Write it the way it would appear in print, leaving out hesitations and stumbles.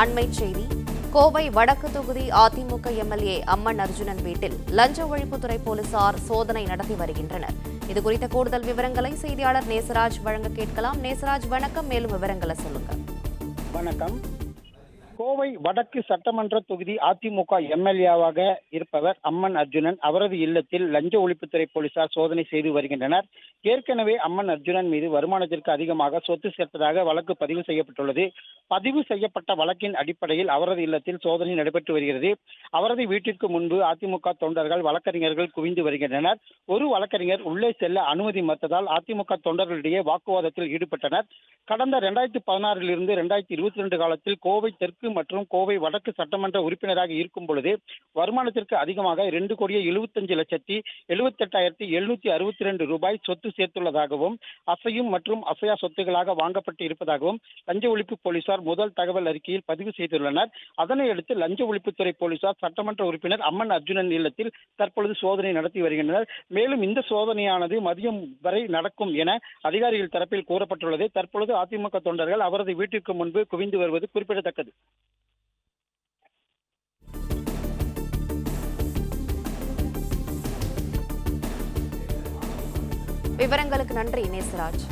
அண்மைச் செய்தி. கோவை வடக்கு தொகுதி அதிமுக எம்எல்ஏ அம்மன் அர்ஜுனன் வீட்டில் லஞ்ச ஒழிப்புத்துறை போலீசார் சோதனை நடத்தி வருகின்றனர். இதுகுறித்த கூடுதல் விவரங்களை செய்தியாளர் நேசராஜ் வழங்க கேட்கலாம். நேசராஜ், வணக்கம். மேலும் விவரங்களை சொல்லுங்க. வணக்கம். கோவை வடக்கு சட்டமன்ற தொகுதி அதிமுக எம்எல்ஏவாக இருப்பவர் அம்மன் அர்ஜுனன். அவரது இல்லத்தில் லஞ்ச ஒழிப்புத்துறை போலீசார் சோதனை செய்து வருகின்றனர். ஏற்கனவே அம்மன் அர்ஜுனன் மீது வருமானத்திற்கு அதிகமாக சொத்து சேர்த்ததாக வழக்கு பதிவு செய்யப்பட்டுள்ளது. பதிவு செய்யப்பட்ட வழக்கின் அடிப்படையில் அவரது இல்லத்தில் சோதனை நடைபெற்று வருகிறது. அவரது வீட்டிற்கு முன்பு அதிமுக தொண்டர்கள், வழக்கறிஞர்கள் குவிந்து வருகின்றனர். ஒரு வழக்கறிஞர் உள்ளே செல்ல அனுமதி மறுத்ததால் அதிமுக தொண்டர்களிடையே வாக்குவாதத்தில் ஈடுபட்டனர். கடந்த 2016 2022 காலத்தில் கோவை தெற்கு மற்றும் கோவை வடக்கு சட்டமன்ற உறுப்பினராக இருக்கும் பொழுது வருமானத்திற்கு அதிகமாக 2,75,78,762 ரூபாய் சொத்து சேர்த்துள்ளதாகவும் அசையும் மற்றும் அசையா சொத்துகளாக வாங்கப்பட்டு இருப்பதாகவும் லஞ்ச ஒழிப்பு போலீசார் முதல் தகவல் அறிக்கையில் பதிவு செய்துள்ளனர். அதனையடுத்து லஞ்ச ஒழிப்புத்துறை போலீசார் சட்டமன்ற உறுப்பினர் அம்மன் அர்ஜுனன் இல்லத்தில் தற்பொழுது சோதனை நடத்தி வருகின்றனர். மேலும் இந்த சோதனையானது மதியம் வரை நடக்கும் என அதிகாரிகள் தரப்பில் கூறப்பட்டுள்ளது. தற்பொழுது அதிமுக தொண்டர்கள் அவரது வீட்டிற்கு முன்பு குவிந்து வருவது குறிப்பிடத்தக்கது. விவரங்களுக்கு நன்றி நேசராஜ்.